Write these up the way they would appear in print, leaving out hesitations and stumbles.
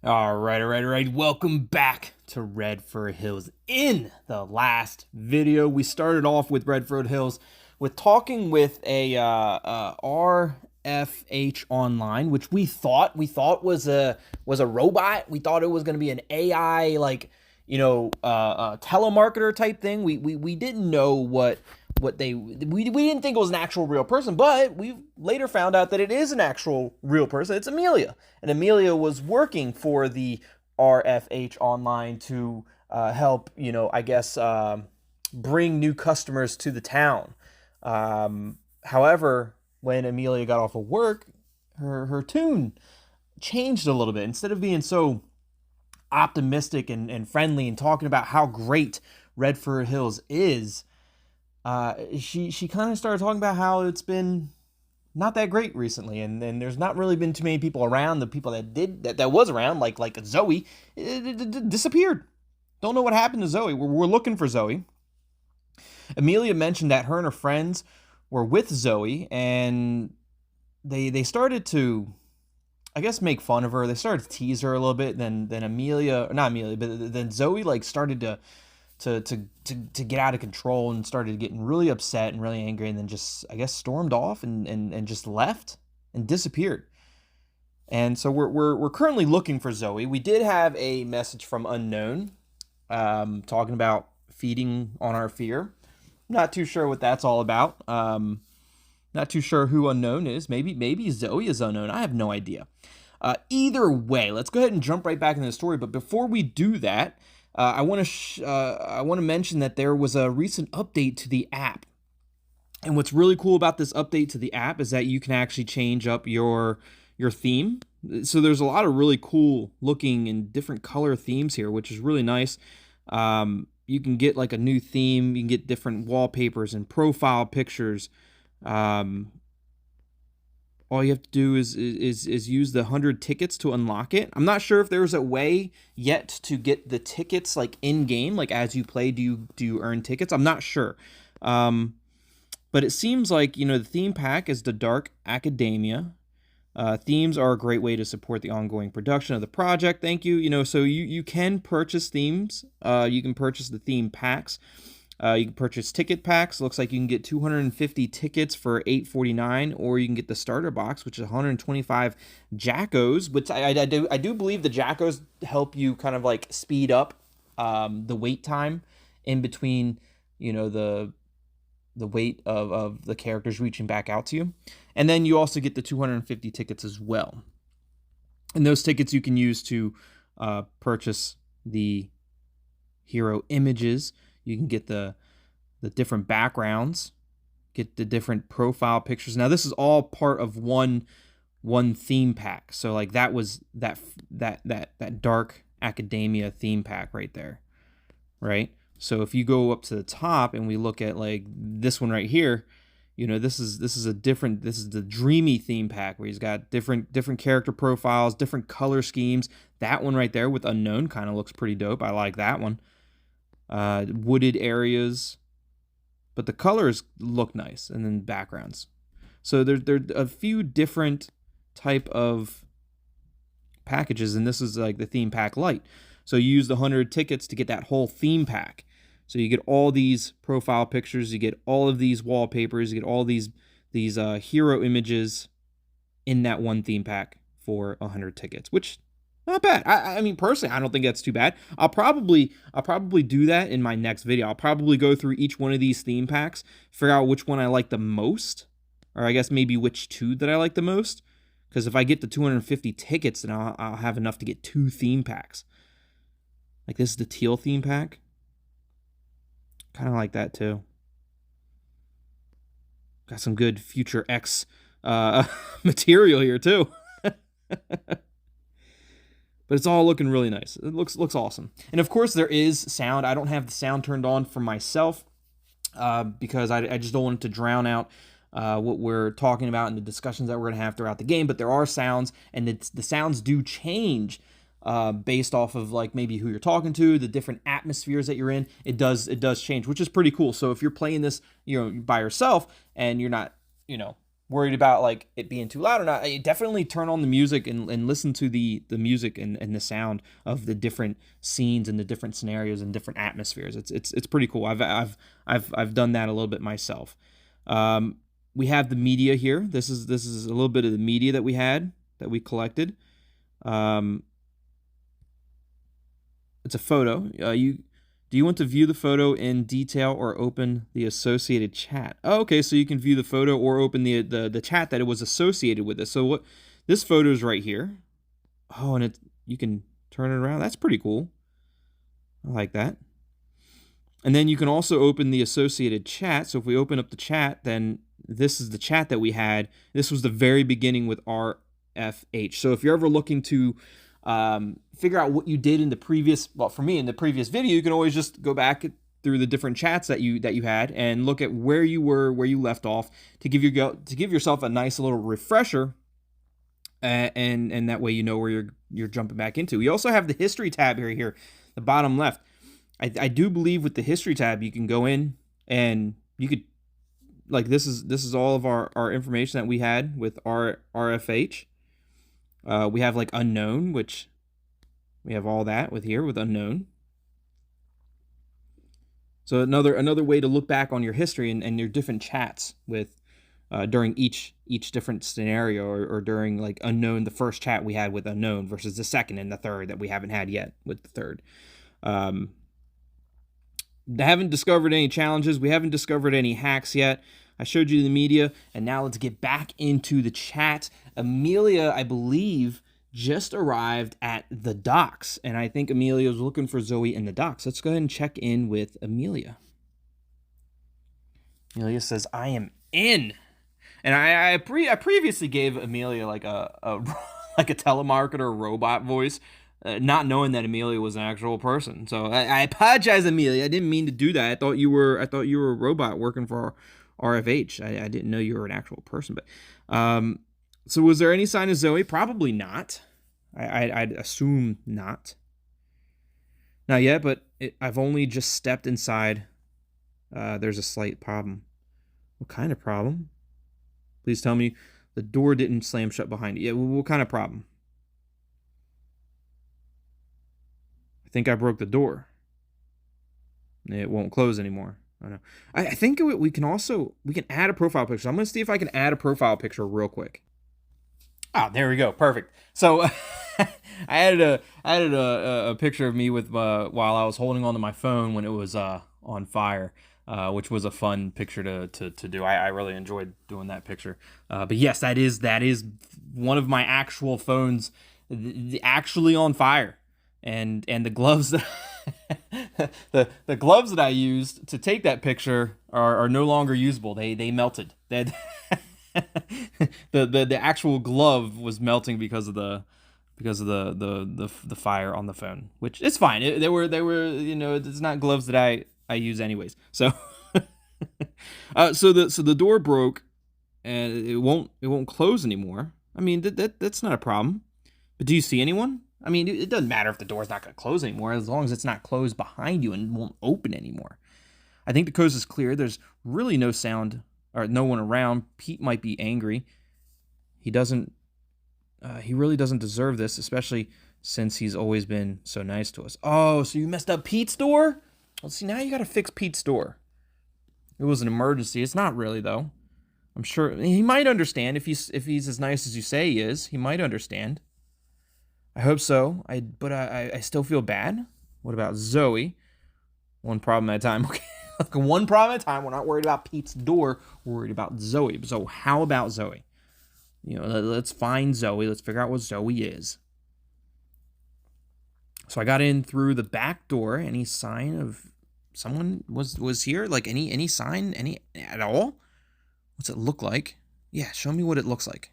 All right. Welcome back to Redfir Hills. In the last video, we started off with Redfir Hills with talking with a RFH online, which we thought was a robot. We thought it was going to be an AI telemarketer type thing. We didn't know we didn't think it was an actual real person, but we later found out that it is an actual real person. It's Amelia, and Amelia was working for the RFH online to help, bring new customers to the town. However, when Amelia got off of work, her tune changed a little bit. Instead of being so optimistic and friendly and talking about how great Redfir Hills is, she kind of started talking about how it's been not that great recently, and there's not really been too many people around. The people that was around, like Zoe, it disappeared. Don't know what happened to Zoe. We're looking for Zoe. Amelia mentioned that her and her friends were with Zoe, and they started to, I guess, make fun of her. They started to tease her a little bit. Then Zoe started to get out of control and started getting really upset and really angry, and then just, I guess, stormed off and just left and disappeared. And so we're currently looking for Zoe. We did have a message from Unknown talking about feeding on our fear. Not too sure what that's all about. Not too sure who Unknown is. Maybe Zoe is Unknown. I have no idea. Either way, let's go ahead and jump right back into the story. But before we do that, I want to mention that there was a recent update to the app, and what's really cool about this update to the app is that you can actually change up your theme. So there's a lot of really cool looking and different color themes here, which is really nice. You can get like a new theme. You can get different wallpapers and profile pictures. All you have to do is use the 100 tickets to unlock it. I'm not sure if there's a way yet to get the tickets like in game, like as you play, do you earn tickets? I'm not sure. But it seems like, the theme pack is the Dark Academia. Themes are a great way to support the ongoing production of the project. Thank you. So you can purchase themes. You can purchase the theme packs. You can purchase ticket packs. Looks like you can get 250 tickets for $8.49, or you can get the starter box, which is 125 Jackos, which I do believe the Jackos help you kind of like speed up the wait time in between, the wait of the characters reaching back out to you. And then you also get the 250 tickets as well. And those tickets you can use to purchase the hero images. You can get the different backgrounds, get the different profile pictures. Now this is all part of one theme pack. So like that was that Dark Academia theme pack right there, right? So if you go up to the top and we look at like this one right here, this is the dreamy theme pack where he's got different character profiles, different color schemes. That one right there with Unknown kind of looks pretty dope. I like that one. Wooded areas, but the colors look nice, and then backgrounds. So there are a few different type of packages, and this is like the theme pack light. So you use the 100 tickets to get that whole theme pack. So you get all these profile pictures, you get all of these wallpapers, you get all these hero images in that one theme pack for 100 tickets, which not bad. I mean, personally, I don't think that's too bad. I'll probably do that in my next video. I'll probably go through each one of these theme packs, figure out which one I like the most, or I guess maybe which two that I like the most. Because if I get the 250 tickets, then I'll have enough to get 2 theme packs. Like this is the teal theme pack. Kind of like that too. Got some good Future X material here too. But it's all looking really nice. It looks awesome. And of course there is sound. I don't have the sound turned on for myself because I just don't want it to drown out what we're talking about and the discussions that we're going to have throughout the game. But there are sounds, and the sounds do change based off of like maybe who you're talking to, the different atmospheres that you're in. It does change, which is pretty cool. So if you're playing this, by yourself and you're not, worried about like it being too loud or not, I definitely turn on the music and listen to the music and the sound of the different scenes and the different scenarios and different atmospheres. It's pretty cool. I've done that a little bit myself. We have the media here. This is a little bit of the media that we collected. Um, it's a photo. Do you want to view the photo in detail or open the associated chat? Oh, okay, so you can view the photo or open the chat that it was associated with it. So what this photo is right here. Oh, and you can turn it around. That's pretty cool. I like that. And then you can also open the associated chat. So if we open up the chat, then this is the chat that we had. This was the very beginning with RFH. So if you're ever looking to figure out what you did in the previous, well, for me in the previous video, you can always just go back through the different chats that you had and look at where you were, where you left off, to give yourself a nice little refresher, and that way you know where you're jumping back into. We also have the history tab here, the bottom left. I do believe with the history tab you can go in and you could, like, this is all of our information that we had with our RFH. We have like unknown, which we have all that with unknown. So another way to look back on your history and your different chats with during each different scenario, or during like unknown, the first chat we had with unknown versus the second and the third that we haven't had yet with the third. Haven't discovered any challenges. We haven't discovered any hacks yet. I showed you the media, and now let's get back into the chat. Amelia, I believe, just arrived at the docks, and I think Amelia was looking for Zoe in the docks. Let's go ahead and check in with Amelia. Amelia says, "I am in," and I previously gave Amelia like a like a telemarketer robot voice. Not knowing that Amelia was an actual person. So I apologize, Amelia. I didn't mean to do that. I thought you were a robot working for RFH. I didn't know you were an actual person. But so was there any sign of Zoe? Probably not. I'd assume not. Not yet, but I've only just stepped inside. There's a slight problem. What kind of problem? Please tell me the door didn't slam shut behind you. Yeah, what kind of problem? I think I broke the door. It won't close anymore. I know. I think we can add a profile picture. I'm going to see if I can add a profile picture real quick. Oh, there we go. Perfect. So I added a picture of me with while I was holding onto my phone when it was on fire, which was a fun picture to do. I really enjoyed doing that picture. But yes, that is one of my actual phones actually on fire. And the gloves that the gloves that I used to take that picture are no longer usable. They melted. The actual glove was melting because of the fire on the phone, which is fine. They were it's not gloves that I use anyways. So so the door broke and it won't close anymore. I mean that's not a problem. But do you see anyone? I mean, it doesn't matter if the door's not going to close anymore, as long as it's not closed behind you and won't open anymore. I think the coast is clear. There's really no sound or no one around. Pete might be angry. He really doesn't deserve this, especially since he's always been so nice to us. Oh, so you messed up Pete's door? Well, see, now you got to fix Pete's door. It was an emergency. It's not really, though. I'm sure he might understand if he's as nice as you say he is. He might understand. I hope so. But I still feel bad. What about Zoe? One problem at a time. Okay, one problem at a time. We're not worried about Pete's door. We're worried about Zoe. So how about Zoe? Let's find Zoe. Let's figure out what Zoe is. So I got in through the back door. Any sign of someone was here? Like any sign? Any at all? What's it look like? Yeah, show me what it looks like.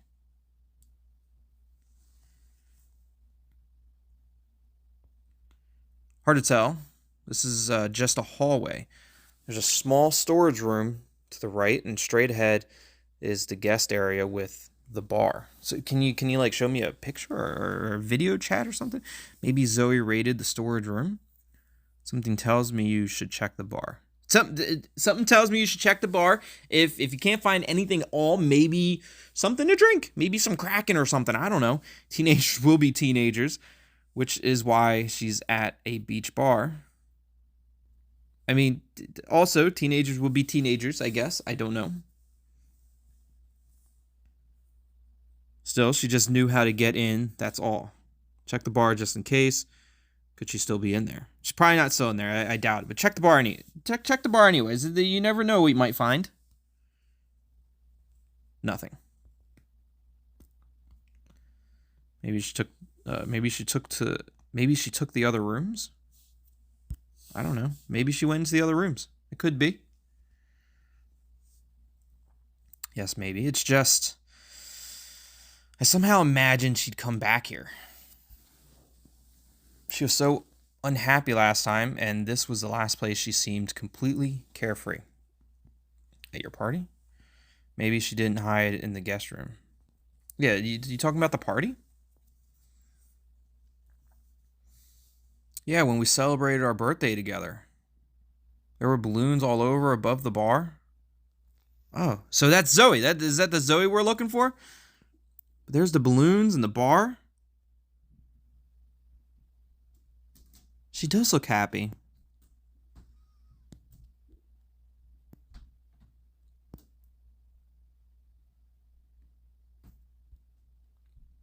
Hard to tell. This is just a hallway. There's a small storage room to the right, and straight ahead is the guest area with the bar. So can you like show me a picture or a video chat or something? Maybe Zoe raided the storage room. Something tells me you should check the bar. Something tells me you should check the bar. If you can't find anything at all, maybe something to drink, maybe some Kraken or something. I don't know. Teenagers will be teenagers, which is why she's at a beach bar. I mean, also teenagers will be teenagers, I guess. I don't know. Still, she just knew how to get in. That's all. Check the bar just in case. Could she still be in there? She's probably not still in there. I doubt it. But check the bar check the bar anyways. You never know what you might find. Nothing. Maybe she took. Maybe she took the other rooms. I don't know. Maybe she went into the other rooms. It could be. Yes, maybe. It's just, I somehow imagined she'd come back here. She was so unhappy last time, and this was the last place she seemed completely carefree. At your party? Maybe she didn't hide in the guest room. Yeah, you talking about the party? Yeah, when we celebrated our birthday together. There were balloons all over above the bar. Oh, so that's Zoe. Is that the Zoe we're looking for? There's the balloons and the bar. She does look happy.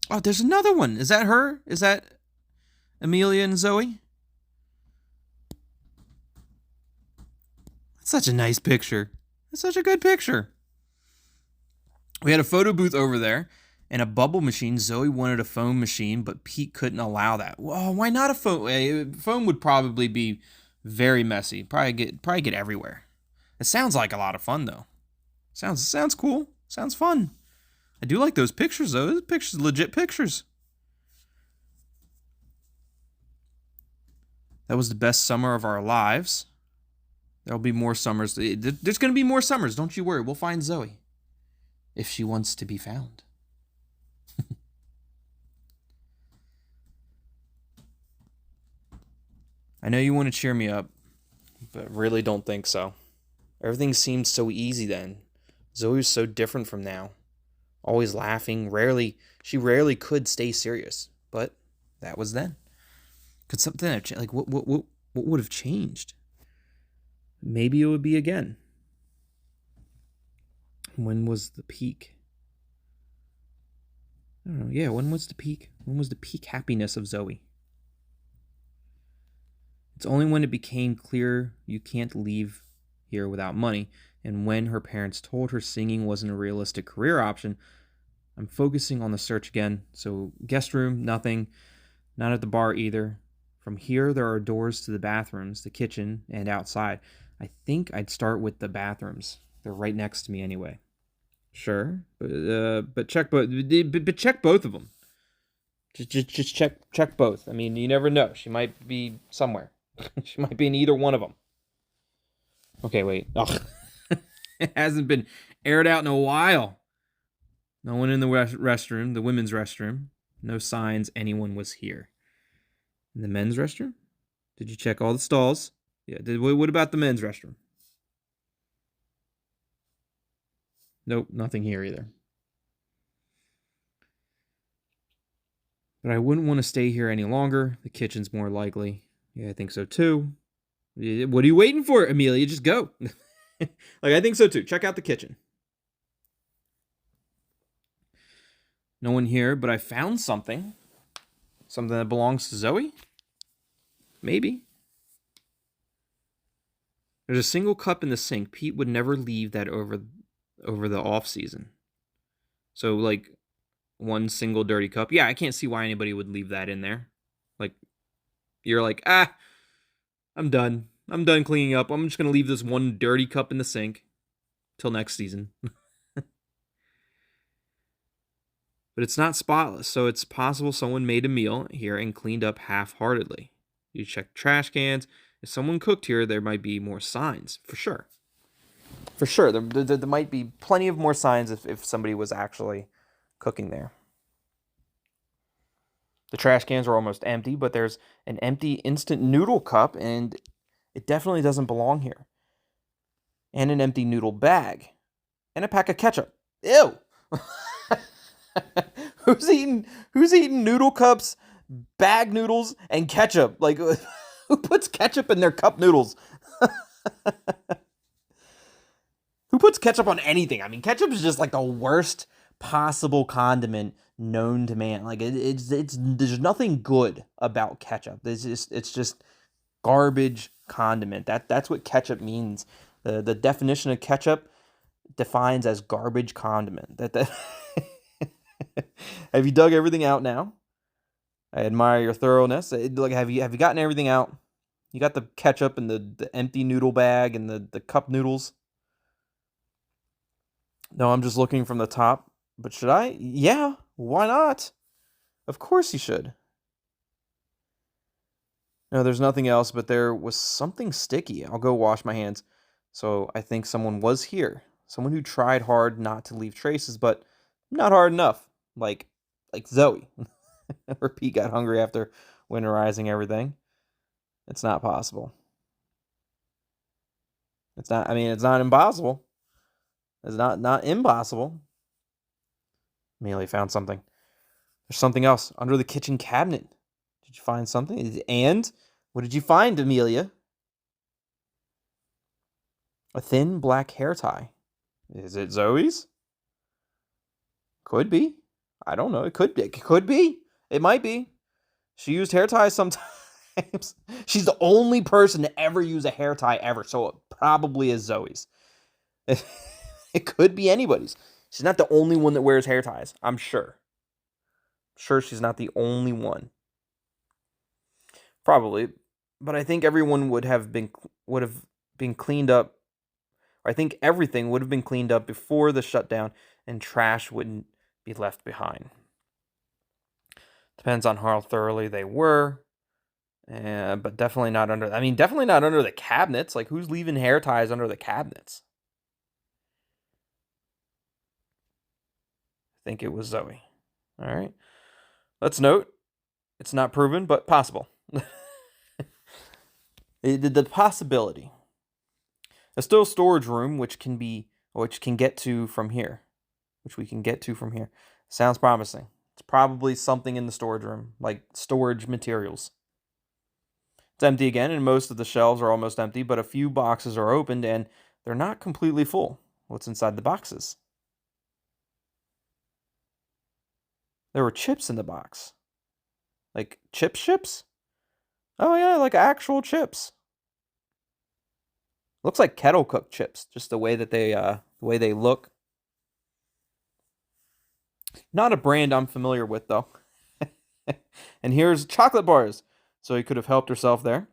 Oh, there's another one. Is that her? Is that Amelia and Zoe? That's such a nice picture. That's such a good picture. We had a photo booth over there and a bubble machine. Zoe wanted a foam machine, but Pete couldn't allow that. Well, why not a foam? Foam would probably be very messy. Probably get everywhere. It sounds like a lot of fun though. Sounds cool. Sounds fun. I do like those pictures though. Those pictures, legit pictures. That was the best summer of our lives. There'll be more summers. There's going to be more summers. Don't you worry. We'll find Zoe. If she wants to be found. I know you want to cheer me up, but really don't think so. Everything seemed so easy then. Zoe was so different from now. Always laughing. She rarely could stay serious. But that was then. Could something have changed? Like, what would have changed? Maybe it would be again. When was the peak? I don't know. Yeah, when was the peak? When was the peak happiness of Zoe? It's only when it became clear you can't leave here without money, and when her parents told her singing wasn't a realistic career option. I'm focusing on the search again. So, guest room, nothing. Not at the bar either. From here, there are doors to the bathrooms, the kitchen, and outside. I think I'd start with the bathrooms. They're right next to me anyway. Sure, but check both. But check both of them. Just check both. I mean, you never know. She might be somewhere. She might be in either one of them. Okay, wait. Oh, it hasn't been aired out in a while. No one in the restroom, the women's restroom. No signs anyone was here. In the men's restroom? Did you check all the stalls? Yeah. What about the men's restroom? Nope, nothing here either. But I wouldn't want to stay here any longer. The kitchen's more likely. Yeah, I think so too. What are you waiting for, Amelia? Just go. I think so too. Check out the kitchen. No one here, but I found something. Something that belongs to Zoe? Maybe. There's a single cup in the sink. Pete would never leave that over the off season. So one single dirty cup. Yeah, I can't see why anybody would leave that in there. You're like, I'm done. I'm done cleaning up. I'm just going to leave this one dirty cup in the sink till next season. But it's not spotless, so it's possible someone made a meal here and cleaned up half-heartedly. You check trash cans. If someone cooked here, there might be more signs, for sure. For sure, there might be plenty of more signs if somebody was actually cooking there. The trash cans are almost empty, but there's an empty instant noodle cup, and it definitely doesn't belong here. and an empty noodle bag, and a pack of ketchup. Ew. Who's eating noodle cups, bag noodles, and ketchup? Like, who puts ketchup in their cup noodles? Who puts ketchup on anything? I mean, ketchup is just like the worst possible condiment known to man. Like, it's there's nothing good about ketchup. It's just garbage condiment. That's what ketchup means. The definition of ketchup defines as garbage condiment. That Have you dug everything out now? I admire your thoroughness. Like, have you gotten everything out? You got the ketchup and the empty noodle bag and the cup noodles. No, I'm just looking from the top. But should I? Yeah, why not? Of course you should. No, there's nothing else, but there was something sticky. I'll go wash my hands. So I think someone was here. Someone who tried hard not to leave traces, but not hard enough. Like Zoe. Or Pete got hungry after winterizing everything. It's not possible. It's not impossible. It's not impossible. Amelia found something. There's something else under the kitchen cabinet. Did you find something? And what did you find, Amelia? A thin black hair tie. Is it Zoe's? Could be. I don't know. It could be. It could be. It might be. She used hair ties sometimes. She's the only person to ever use a hair tie ever, so it probably is Zoe's. It could be anybody's. She's not the only one that wears hair ties, I'm sure. Sure, she's not the only one. Probably, but I think everyone would have been cleaned up. Or I think everything would have been cleaned up before the shutdown, and trash wouldn't be left behind. Depends on how thoroughly they were, but definitely not under. I mean, definitely not under the cabinets. Like, who's leaving hair ties under the cabinets? I think it was Zoe. All right. Let's note it's not proven, but possible. The possibility. A still storage room, which can get to from here, which we can get to from here. Sounds promising. It's probably something in the storage room, like storage materials. It's empty again, and most of the shelves are almost empty, but a few boxes are opened, and they're not completely full. What's inside the boxes? There were chips in the box. Like chips? Oh yeah, like actual chips. Looks like kettle cooked chips, just the way that they look. Not a brand I'm familiar with though. And here's chocolate bars. Zoe could have helped herself there.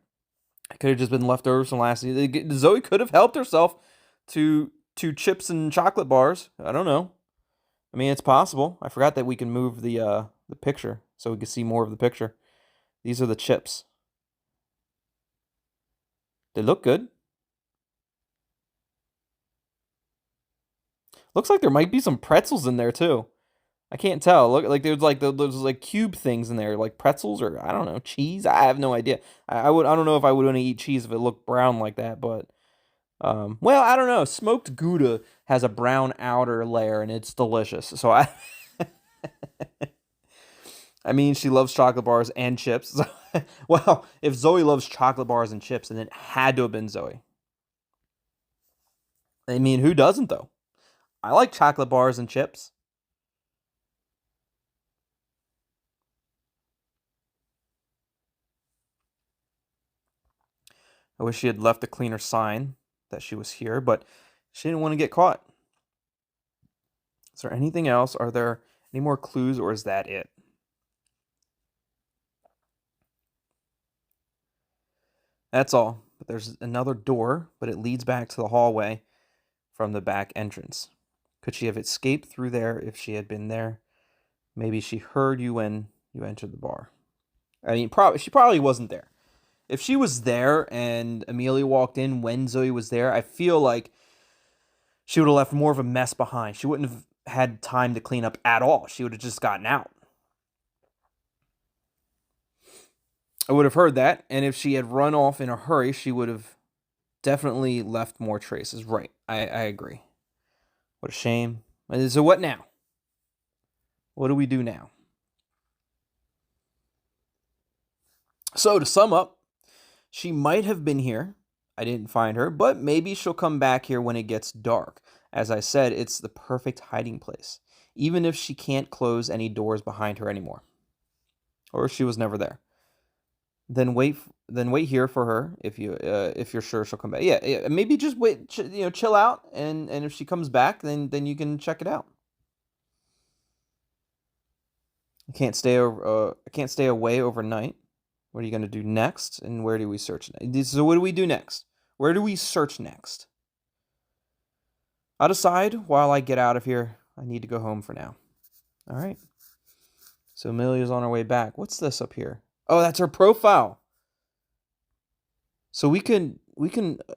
It could have just been leftovers from last season. Zoe could have helped herself to chips and chocolate bars. I don't know. I mean, it's possible. I forgot that we can move the picture so we can see more of the picture. These are the chips. They look good. Looks like there might be some pretzels in there too. I can't tell. Look, like there's like cube things in there, like pretzels or I don't know, cheese. I have no idea. I don't know if I would want to eat cheese if it looked brown like that, but well, I don't know. Smoked Gouda has a brown outer layer and it's delicious. So I mean, she loves chocolate bars and chips. Well, if Zoe loves chocolate bars and chips, then it had to have been Zoe. I mean, who doesn't though? I like chocolate bars and chips. I wish she had left a cleaner sign that she was here, but she didn't want to get caught. Is there anything else? Are there any more clues, or is that it? That's all. But there's another door, but it leads back to the hallway from the back entrance. Could she have escaped through there if she had been there? Maybe she heard you when you entered the bar. I mean, she probably wasn't there. If she was there and Amelia walked in when Zoe was there, I feel like she would have left more of a mess behind. She wouldn't have had time to clean up at all. She would have just gotten out. I would have heard that, and if she had run off in a hurry, she would have Definitely left more traces. Right. I agree. What a shame. So what now? What do we do now? So to sum up, she might have been here. I didn't find her, but maybe she'll come back here when it gets dark. As I said, it's the perfect hiding place, even if she can't close any doors behind her anymore, or she was never there. Then wait here for her if you're sure she'll come back. Yeah, maybe just wait, chill out, and if she comes back, then you can check it out. I can't stay away overnight. What are you going to do next? And where do we search next? So what do we do next? Where do we search next? I'll decide while I get out of here. I need to go home for now. All right. So Amelia's on her way back. What's this up here? Oh, that's her profile. So we can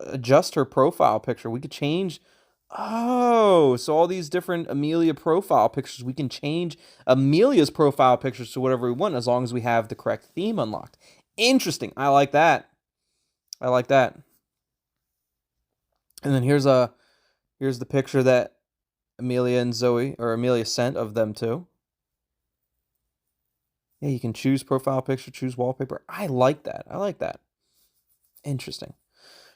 adjust her profile picture. We could change. Oh, so all these different Amelia profile pictures, we can change Amelia's profile pictures to whatever we want as long as we have the correct theme unlocked. Interesting. I like that. I like that. And then here's the picture that Amelia and Zoe, or Amelia, sent of them too. Yeah, you can choose profile picture, choose wallpaper. I like that. I like that. Interesting.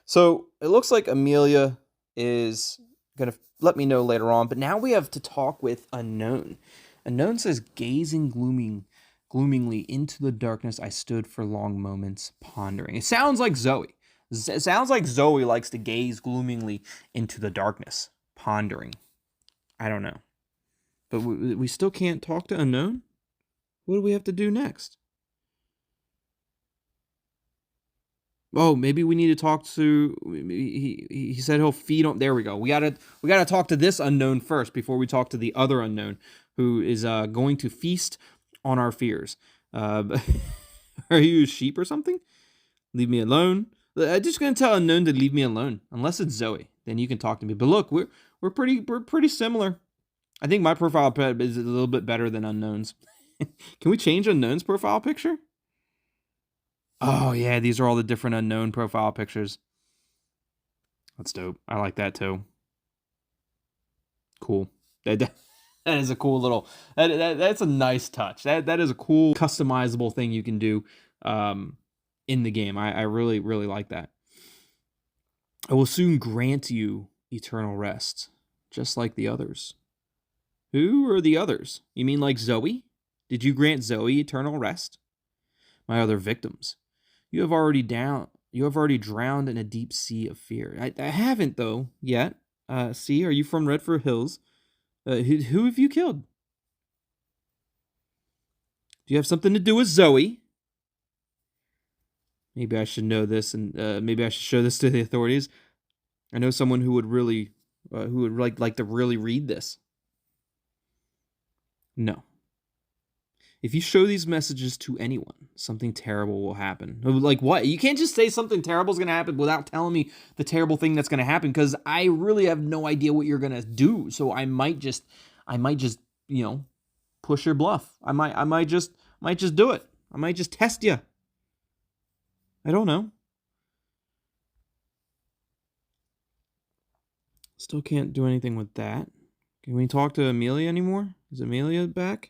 So it looks like Amelia is going to let me know later on, but now we have to talk with Unknown. Unknown says, gazing gloomingly into the darkness, I stood for long moments, pondering. It sounds like Zoe. It sounds like Zoe likes to gaze gloomingly into the darkness, pondering. I don't know. But we still can't talk to Unknown? What do we have to do next? Oh, maybe we need to talk to. He said he'll feed on. There we go. We gotta talk to this Unknown first before we talk to the other Unknown, who is going to feast on our fears. Are you a sheep or something? Leave me alone. I'm just gonna tell Unknown to leave me alone. Unless it's Zoe, then you can talk to me. But look, we're pretty similar. I think my profile pet is a little bit better than Unknown's. Can we change Unknown's profile picture? Oh, yeah, these are all the different Unknown profile pictures. That's dope. I like that, too. Cool. That is a cool little... That's a nice touch. That is a cool, customizable thing you can do in the game. I really, really like that. I will soon grant you eternal rest, just like the others. Who are the others? You mean like Zoe? Did you grant Zoe eternal rest? My other victims. You have already drowned in a deep sea of fear. I haven't, though, yet. See, are you from Redfir Hills? Who have you killed? Do you have something to do with Zoe? Maybe I should know this, and maybe I should show this to the authorities. I know someone who would really, like to really read this. No. If you show these messages to anyone, something terrible will happen. Like what? You can't just say something terrible is going to happen without telling me the terrible thing that's going to happen, because I really have no idea what you're going to do. So I might just, push your bluff. I might just do it. I might just test you. I don't know. Still can't do anything with that. Can we talk to Amelia anymore? Is Amelia back?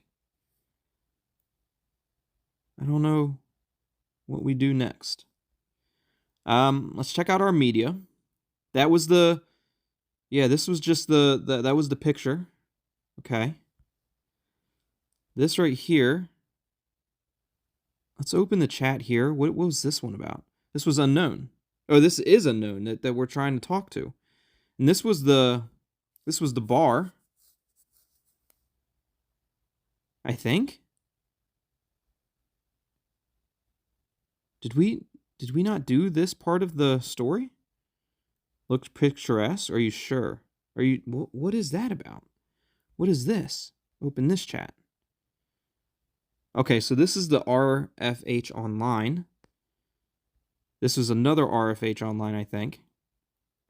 I don't know what we do next. Let's check out our media. That was this was just that was the picture. Okay. This right here. Let's open the chat here. What was this one about? This was Unknown. Oh, this is Unknown that we're trying to talk to. And this was the bar. I think. Did we not do this part of the story? Looked picturesque? Are you sure? What is that about? What is this? Open this chat. Okay, so this is the RFH Online. This was another RFH Online, I think.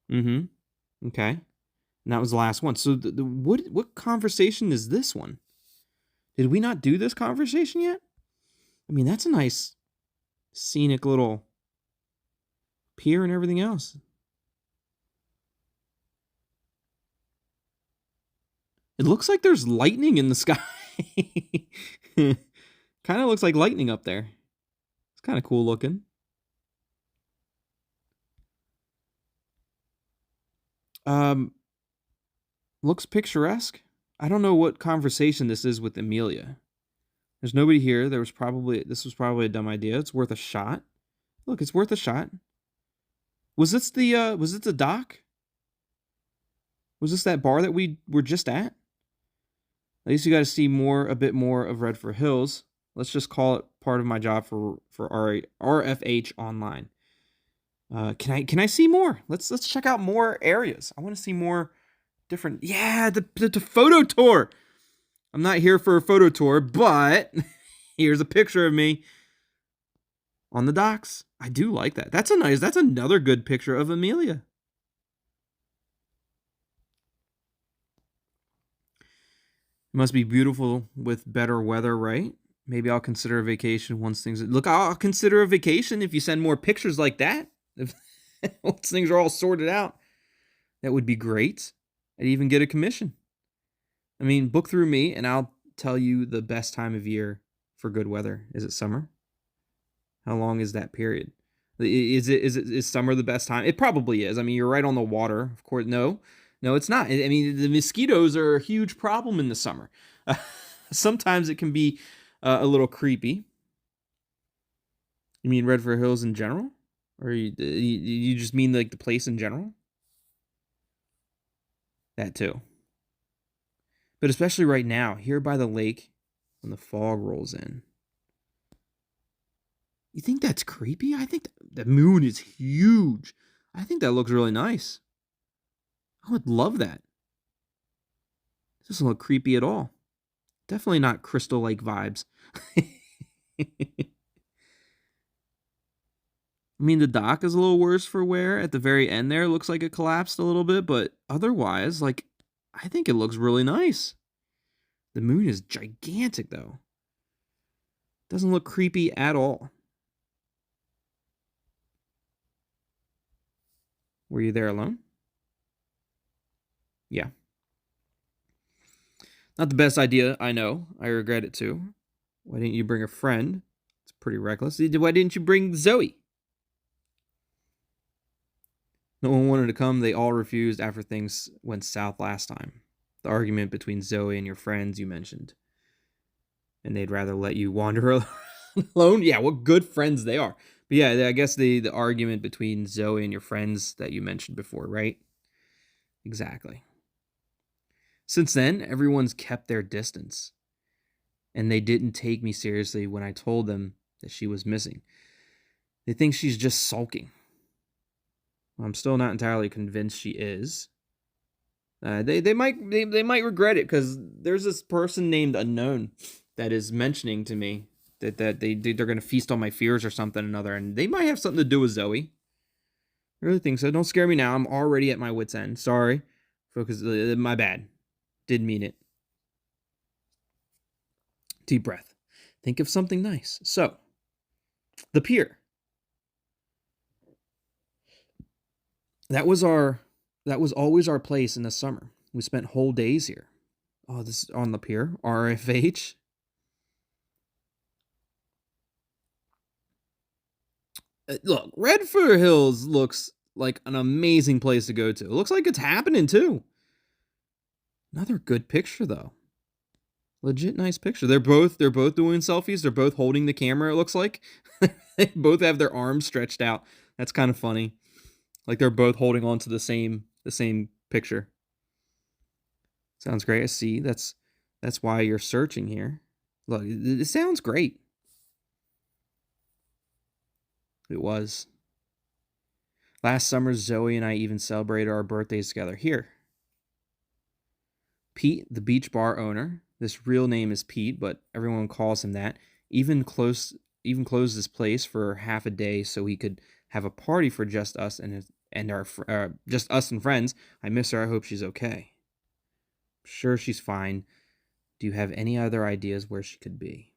Okay. And that was the last one. So what conversation is this one? Did we not do this conversation yet? I mean, that's a nice scenic little pier and everything else. It looks like there's lightning in the sky. Kind of looks like lightning up there. It's kind of cool looking. Looks picturesque. I don't know what conversation this is with Amelia. There's nobody here. This was probably a dumb idea. It's worth a shot. Look, it's worth a shot. Was this the dock? Was this that bar that we were just at? At least you got to see a bit more of Redfir Hills. Let's just call it part of my job for RFH online. Can I see more? Let's check out more areas. I want to see more different. Yeah, the photo tour. I'm not here for a photo tour, but here's a picture of me on the docks. I do like that. That's another good picture of Amelia. It must be beautiful with better weather, right? Maybe I'll consider a vacation once things... Look, I'll consider a vacation if you send more pictures like that. If once things are all sorted out, that would be great. I'd even get a commission. I mean, book through me, and I'll tell you the best time of year for good weather. Is it summer? How long is that period? Is summer the best time? It probably is. I mean, you're right on the water. Of course, no, it's not. I mean, the mosquitoes are a huge problem in the summer. Sometimes it can be a little creepy. You mean Redfir Hills in general? Or you just mean like the place in general? That too. But especially right now, here by the lake, when the fog rolls in. You think that's creepy? I think the moon is huge. I think that looks really nice. I would love that. It doesn't look creepy at all. Definitely not Crystal Lake vibes. I mean, the dock is a little worse for wear. At the very end there, it looks like it collapsed a little bit, but otherwise, like, I think it looks really nice. The moon is gigantic, though. Doesn't look creepy at all. Were you there alone? Yeah. Not the best idea, I know. I regret it too. Why didn't you bring a friend? It's pretty reckless. Why didn't you bring Zoe? No one wanted to come. They all refused after things went south last time. The argument between Zoe and your friends you mentioned. And they'd rather let you wander alone? Yeah, what good friends they are. But yeah, I guess the argument between Zoe and your friends that you mentioned before, right? Exactly. Since then, everyone's kept their distance. And they didn't take me seriously when I told them that she was missing. They think she's just sulking. I'm still not entirely convinced she is. They might regret it because there's this person named Unknown that is mentioning to me that they're going to feast on my fears or something or another, and they might have something to do with Zoe. I really think so. Don't scare me now. I'm already at my wit's end. Sorry, focus. My bad. Didn't mean it. Deep breath. Think of something nice. So, the pier. That was always our place in the summer. We spent whole days here. Oh, this is on the pier. RFH. Look, Redfir Hills looks like an amazing place to go to. It looks like it's happening too. Another good picture though. Legit nice picture. They're both doing selfies. They're both holding the camera, it looks like. They both have their arms stretched out. That's kind of funny. Like they're both holding on to the same picture. Sounds great. I see. That's why you're searching here. Look, it sounds great. It was. Last summer, Zoe and I even celebrated our birthdays together here. Pete, the beach bar owner, this real name is Pete, but everyone calls him that, even closed this place for half a day so he could have a party for just us just us and friends. I miss her. I hope she's okay. Sure, she's fine. Do you have any other ideas where she could be?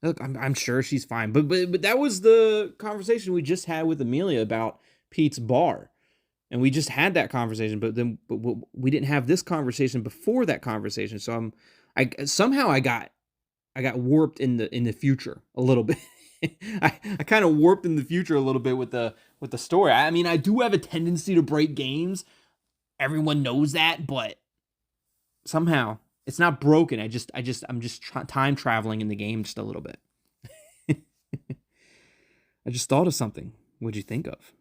Look, I'm sure she's fine. But that was the conversation we just had with Amelia about Pete's bar. And we just had that conversation, but we didn't have this conversation before that conversation. So I got warped in the future a little bit. I kind of warped in the future a little bit with the story. I mean, I do have a tendency to break games. Everyone knows that, but somehow it's not broken. I'm just time traveling in the game just a little bit. I just thought of something. What'd you think of?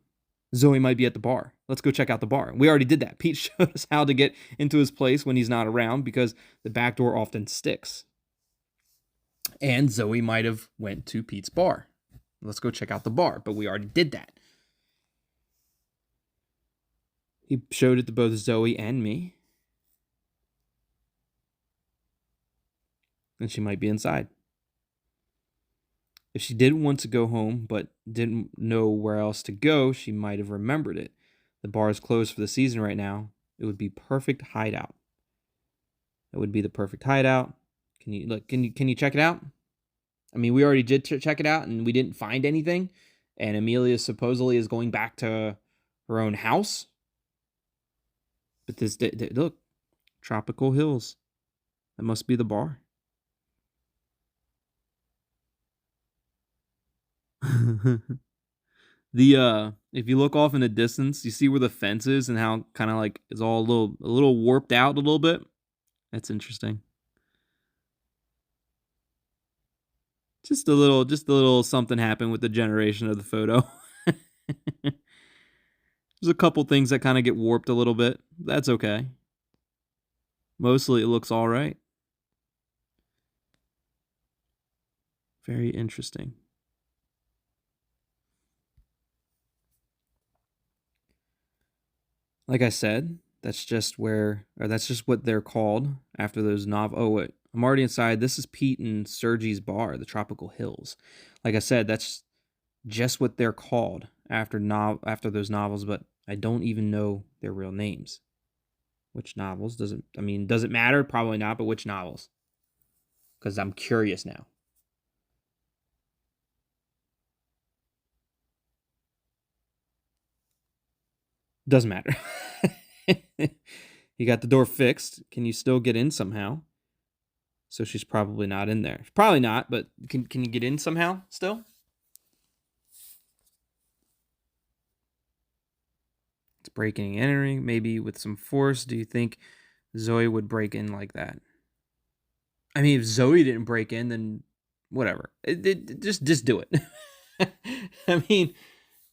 Zoe might be at the bar. Let's go check out the bar. We already did that. Pete showed us how to get into his place when he's not around because the back door often sticks. And Zoe might have went to Pete's bar. Let's go check out the bar, but we already did that. He showed it to both Zoe and me. And she might be inside. If she did want to go home but didn't know where else to go, she might have remembered it. The bar is closed for the season right now. It would be perfect hideout. It would be the perfect hideout. Can you look? Can you check it out? I mean, we already did check it out, and we didn't find anything. And Amelia supposedly is going back to her own house. But this, look, Tropical Hills. That must be the bar. If you look off in the distance, you see where the fence is and how kind of like it's all a little warped out a little bit. That's interesting. Just a little something happened with the generation of the photo. There's a couple things that kind of get warped a little bit. That's okay. Mostly it looks all right. Very interesting. Like I said, that's just what they're called after those novels. Oh, wait. I'm already inside. This is Pete and Sergi's bar, the Tropical Hills. Like I said, that's just what they're called after those novels, but I don't even know their real names. Which novels? Does it matter? Probably not, but which novels? Because I'm curious now. Doesn't matter. You got the door fixed. Can you still get in somehow? So she's probably not in there. Probably not, but can you get in somehow still? It's breaking and entering, maybe with some force. Do you think Zoe would break in like that? I mean, if Zoe didn't break in, then whatever. Just do it. I mean,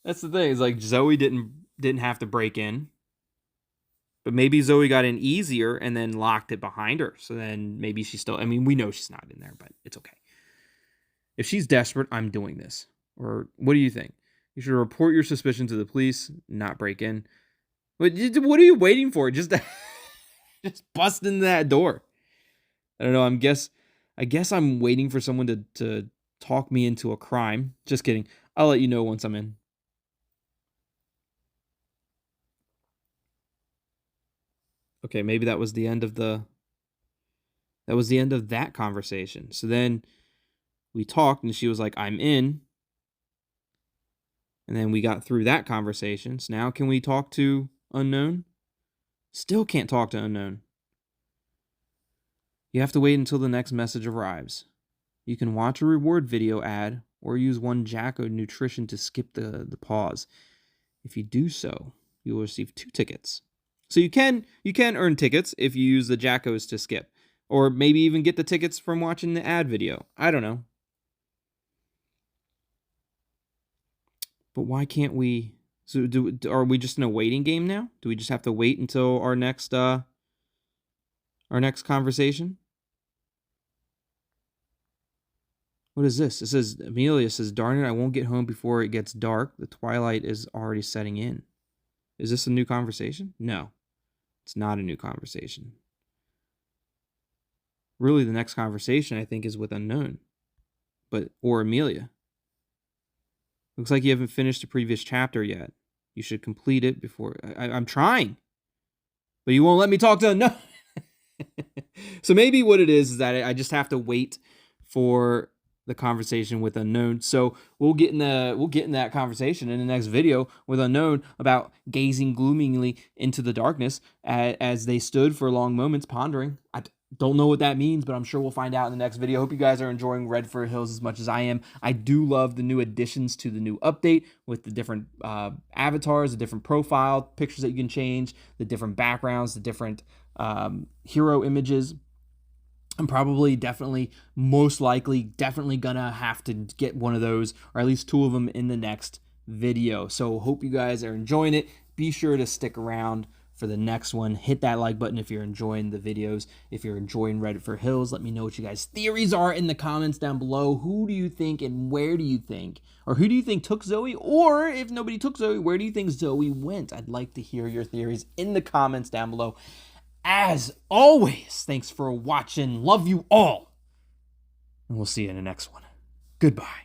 that's the thing. It's like Zoe didn't have to break in. But maybe Zoe got in easier and then locked it behind her. So then maybe she's still... I mean, we know she's not in there, but it's okay. If she's desperate, I'm doing this. Or what do you think? You should report your suspicion to the police, not break in. What are you waiting for? Just bust in that door. I don't know. I guess I'm waiting for someone to talk me into a crime. Just kidding. I'll let you know once I'm in. Okay, maybe that was the end of that conversation. So then we talked and she was like, I'm in. And then we got through that conversation. So now can we talk to unknown? Still can't talk to unknown. You have to wait until the next message arrives. You can watch a reward video ad or use one Jacko nutrition to skip the pause. If you do so, you will receive 2 tickets. So you can earn tickets if you use the Jackos to skip. Or maybe even get the tickets from watching the ad video. I don't know. But why can't we... So are we just in a waiting game now? Do we just have to wait until our next conversation? What is this? It says, Amelia says, darn it, I won't get home before it gets dark. The twilight is already setting in. Is this a new conversation? No. It's not a new conversation. Really, the next conversation, I think, is with unknown. Or Amelia. Looks like you haven't finished the previous chapter yet. You should complete it before... I'm trying. But you won't let me talk to unknown. So maybe what it is that I just have to wait for the conversation with Unknown. So we'll get in that conversation in the next video with Unknown about gazing gloomingly into the darkness as they stood for long moments pondering. I don't know what that means, but I'm sure we'll find out in the next video. Hope you guys are enjoying Redfir Hills as much as I am. I do love the new additions to the new update with the different avatars, the different profile pictures that you can change, the different backgrounds, the different hero images. I'm probably most likely gonna have to get one of those, or at least 2 of them, in the next video. So hope you guys are enjoying it. Be sure to stick around for the next one. Hit that like button if you're enjoying the videos. If you're enjoying Redfir Hills, let me know what you guys' theories are in the comments down below. Who do you think and where do you think? Or who do you think took Zoe? Or if nobody took Zoe, where do you think Zoe went? I'd like to hear your theories in the comments down below. As always, thanks for watching. Love you all. And we'll see you in the next one. Goodbye.